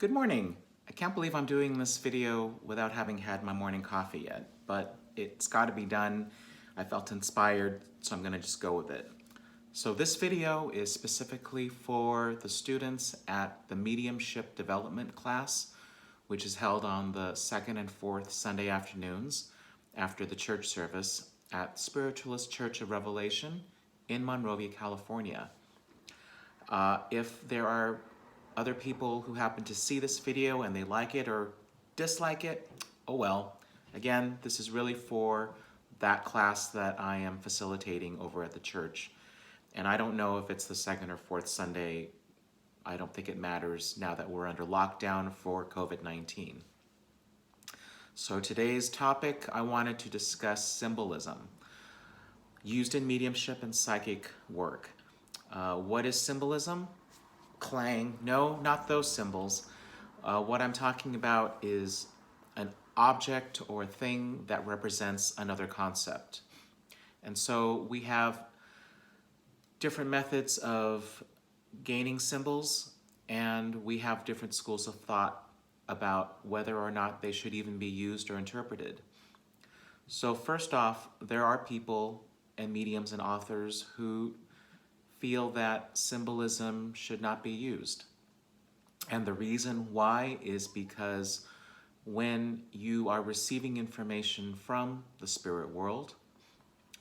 Good morning. I can't believe I'm doing this video without having had my morning coffee yet, but it's got to be done. I felt inspired, so I'm going to just go with it. So this video is specifically for the students at the Mediumship development class, which is held on the second and fourth Sunday afternoons after the church service at Spiritualist Church of Revelation in Monrovia, California. If there are other people who happen to see this video and they like it or dislike it, oh well. Again, this is really for that class that I am facilitating over at the church. And I don't know if it's the second or fourth Sunday. I don't think it matters now that we're under lockdown for COVID-19. So today's topic, I wanted to discuss symbolism, used in mediumship and psychic work. What is symbolism? Clang. No, not those symbols. What I'm talking about is an object or thing that represents another concept. And so we have different methods of gaining symbols, and we have different schools of thought about whether or not they should even be used or interpreted. So first off, there are people and mediums and authors who feel that symbolism should not be used. And the reason why is because when you are receiving information from the spirit world,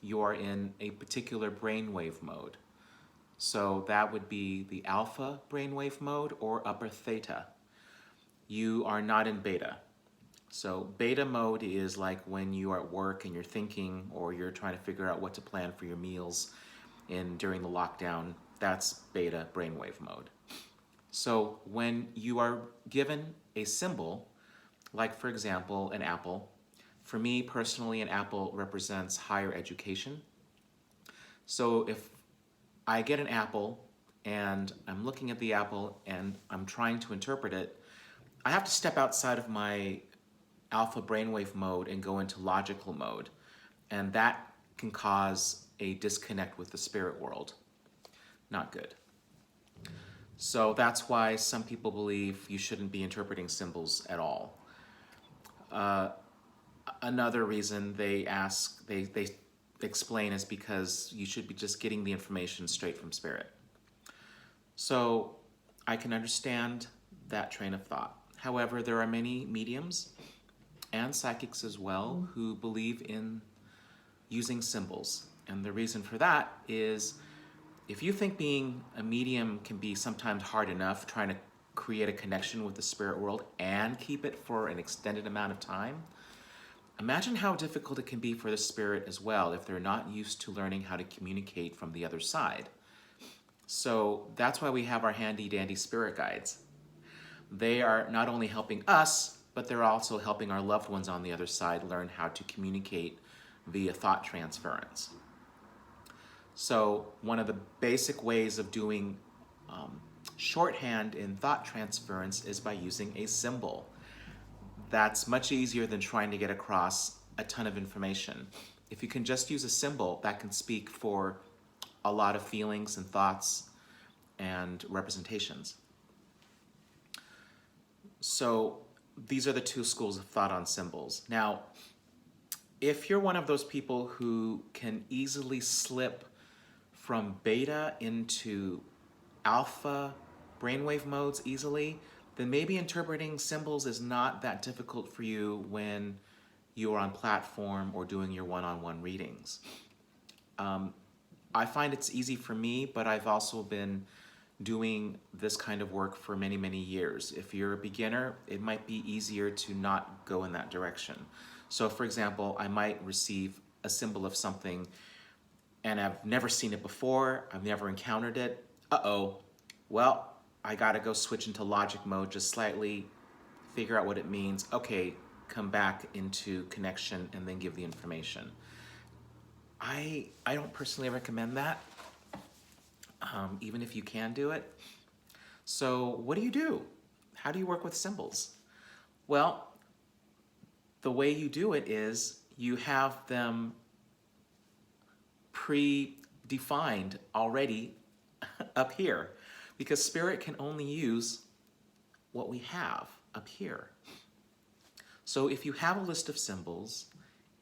you are in a particular brainwave mode. So that would be the alpha brainwave mode or upper theta. You are not in beta. So beta mode is like when you are at work and you're thinking, or you're trying to figure out what to plan for your meals during the lockdown. That's beta brainwave mode. So when you are given a symbol, like for example, an apple, for me personally, an apple represents higher education. So if I get an apple and I'm looking at the apple and I'm trying to interpret it, I have to step outside of my alpha brainwave mode and go into logical mode. And that can cause a disconnect with the spirit world. Not good. So that's why some people believe you shouldn't be interpreting symbols at all. Another reason they explain is because you should be just getting the information straight from spirit. So I can understand that train of thought. However, there are many mediums and psychics as well who believe in using symbols. And the reason for that is if you think being a medium can be sometimes hard enough, trying to create a connection with the spirit world and keep it for an extended amount of time, imagine how difficult it can be for the spirit as well if they're not used to learning how to communicate from the other side. So that's why we have our handy dandy spirit guides. They are not only helping us, but they're also helping our loved ones on the other side learn how to communicate via thought transference. So one of the basic ways of doing shorthand in thought transference is by using a symbol. That's much easier than trying to get across a ton of information. If you can just use a symbol, that can speak for a lot of feelings and thoughts and representations. So these are the two schools of thought on symbols. Now, if you're one of those people who can easily slip from beta into alpha brainwave modes easily, then maybe interpreting symbols is not that difficult for you when you are on platform or doing your one-on-one readings. I find it's easy for me, but I've also been doing this kind of work for many, many years. If you're a beginner, it might be easier to not go in that direction. So for example, I might receive a symbol of something and I've never seen it before, I've never encountered it. Well, I gotta go switch into logic mode just slightly, figure out what it means. Okay, come back into connection and then give the information. I don't personally recommend that, even if you can do it. So what do? How do you work with symbols? Well, the way you do it is you have them pre-defined already up here, because spirit can only use what we have up here. So if you have a list of symbols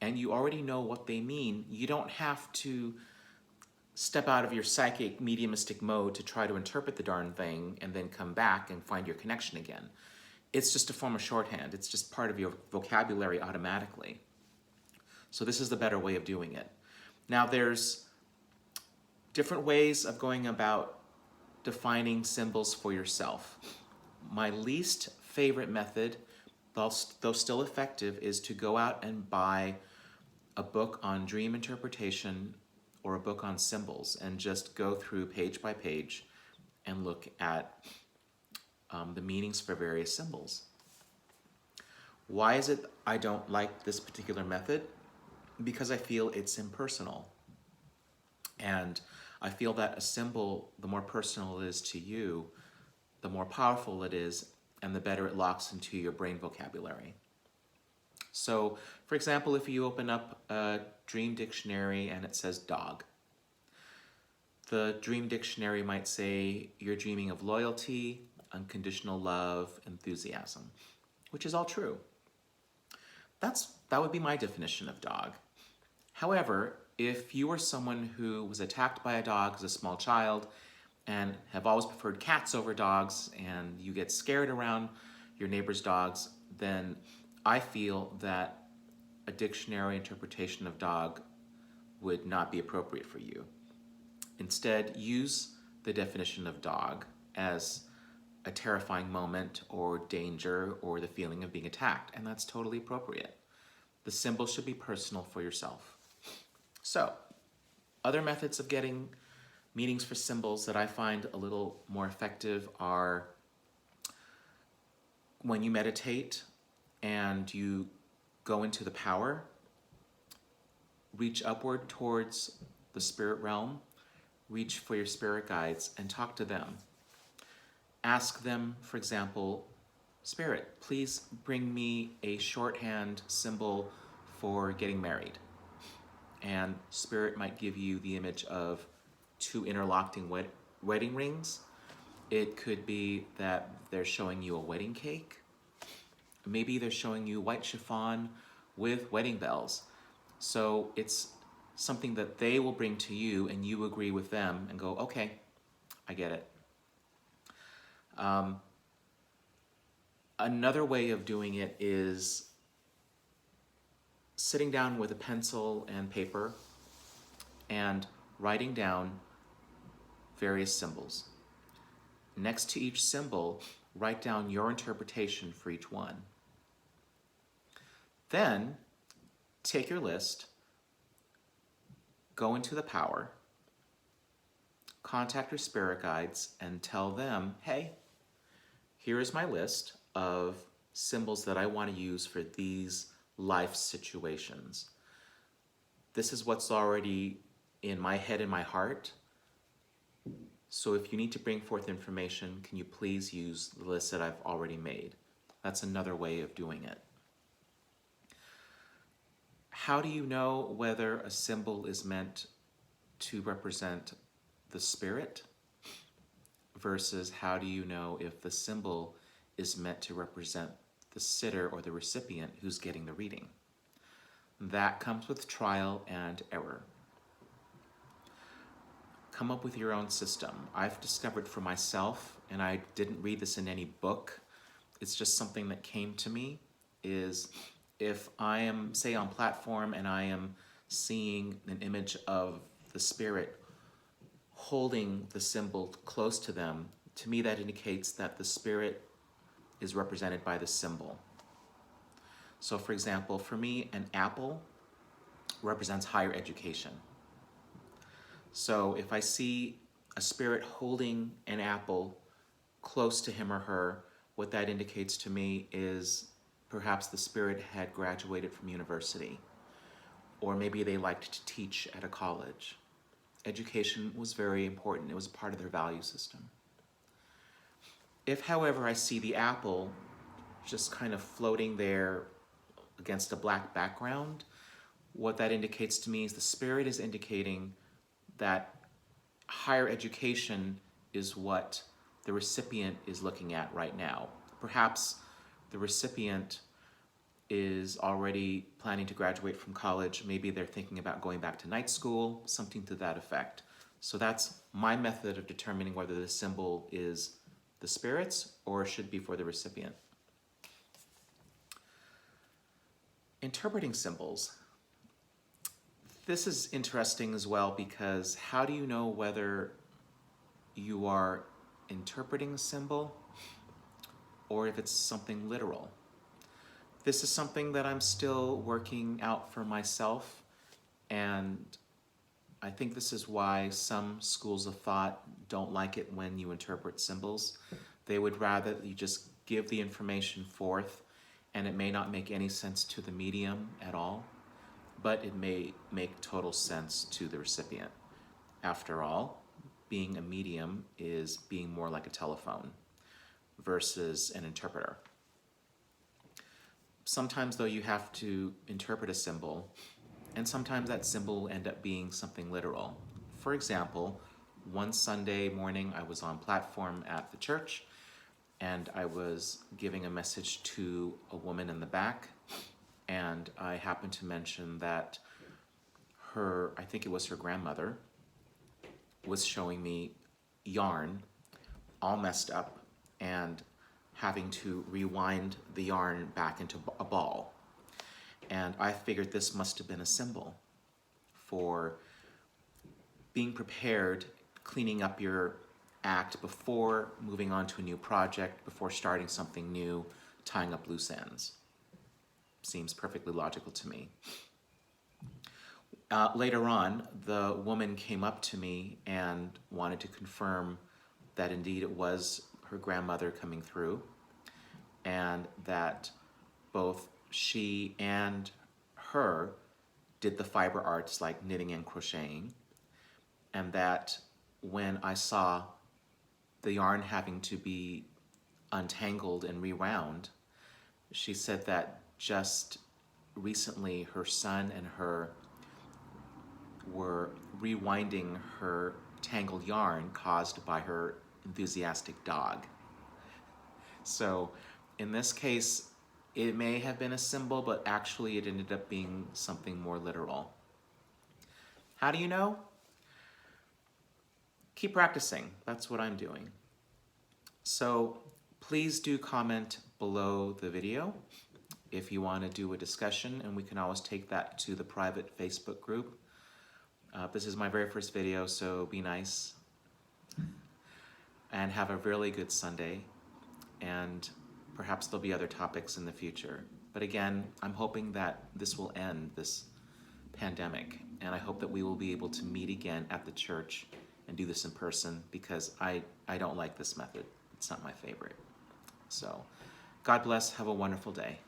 and you already know what they mean, you don't have to step out of your psychic mediumistic mode to try to interpret the darn thing and then come back and find your connection again. It's just a form of shorthand. It's just part of your vocabulary automatically. So this is the better way of doing it. Now there's different ways of going about defining symbols for yourself. My least favorite method, though still effective, is to go out and buy a book on dream interpretation or a book on symbols and just go through page by page and look at the meanings for various symbols. Why is it I don't like this particular method? Because I feel it's impersonal. And I feel that a symbol, the more personal it is to you, the more powerful it is, and the better it locks into your brain vocabulary. So, for example, if you open up a dream dictionary and it says dog, the dream dictionary might say you're dreaming of loyalty, unconditional love, enthusiasm, which is all true. That would be my definition of dog. However, if you were someone who was attacked by a dog as a small child and have always preferred cats over dogs, and you get scared around your neighbor's dogs, then I feel that a dictionary interpretation of dog would not be appropriate for you. Instead, use the definition of dog as a terrifying moment or danger or the feeling of being attacked, and that's totally appropriate. The symbol should be personal for yourself. So, other methods of getting meanings for symbols that I find a little more effective are when you meditate and you go into the power, reach upward towards the spirit realm, reach for your spirit guides and talk to them. Ask them, for example, Spirit, please bring me a shorthand symbol for getting married. And Spirit might give you the image of two interlocking wedding rings. It could be that they're showing you a wedding cake. Maybe they're showing you white chiffon with wedding bells. So it's something that they will bring to you and you agree with them and go, okay, I get it. Another way of doing it is sitting down with a pencil and paper and writing down various symbols. Next to each symbol, write down your interpretation for each one. Then, take your list, go into the power, contact your spirit guides, and tell them, hey, here is my list of symbols that I want to use for these life situations. This is what's already in my head and my heart. So if you need to bring forth information, can you please use the list that I've already made? That's another way of doing it. How do you know whether a symbol is meant to represent the spirit versus how do you know if the symbol is meant to represent the sitter or the recipient who's getting the reading? That comes with trial and error. Come up with your own system. I've discovered for myself, and I didn't read this in any book, it's just something that came to me, is if I am, say, on platform and I am seeing an image of the spirit holding the symbol close to them, to me that indicates that the spirit is represented by the symbol. So for example, for me, an apple represents higher education. So if I see a spirit holding an apple close to him or her, what that indicates to me is perhaps the spirit had graduated from university, or maybe they liked to teach at a college. Education was very important. It was part of their value system. If, however, I see the apple just kind of floating there against a black background, what that indicates to me is the spirit is indicating that higher education is what the recipient is looking at right now. perhaps the recipient is already planning to graduate from college. Maybe they're thinking about going back to night school, something to that effect. So that's my method of determining whether the symbol is the spirit's or should be for the recipient. Interpreting symbols. This is interesting as well, because how do you know whether you are interpreting a symbol or if it's something literal? This is something that I'm still working out for myself, and I think this is why some schools of thought don't like it when you interpret symbols. They would rather you just give the information forth, and it may not make any sense to the medium at all, but it may make total sense to the recipient. After all, being a medium is being more like a telephone versus an interpreter. Sometimes, though, you have to interpret a symbol, and sometimes that symbol will end up being something literal. For example, one Sunday morning I was on platform at the church, and I was giving a message to a woman in the back, and I happened to mention that I think it was her grandmother, was showing me yarn all messed up and having to rewind the yarn back into a ball. And I figured this must have been a symbol for being prepared, cleaning up your act before moving on to a new project, before starting something new, tying up loose ends. Seems perfectly logical to me. Later on, the woman came up to me and wanted to confirm that indeed it was her grandmother coming through, and that both she and her did the fiber arts like knitting and crocheting, and that when I saw the yarn having to be untangled and rewound, she said that just recently her son and her were rewinding her tangled yarn caused by her enthusiastic dog. So in this case, it may have been a symbol, but actually it ended up being something more literal. How do you know? Keep practicing. That's what I'm doing. So please do comment below the video if you want to do a discussion, and we can always take that to the private Facebook group. This is my very first video, so be nice and have a really good Sunday, and perhaps there'll be other topics in the future. But again, I'm hoping that this will end, this pandemic, and I hope that we will be able to meet again at the church and do this in person, because I don't like this method. It's not my favorite. So God bless. Have a wonderful day.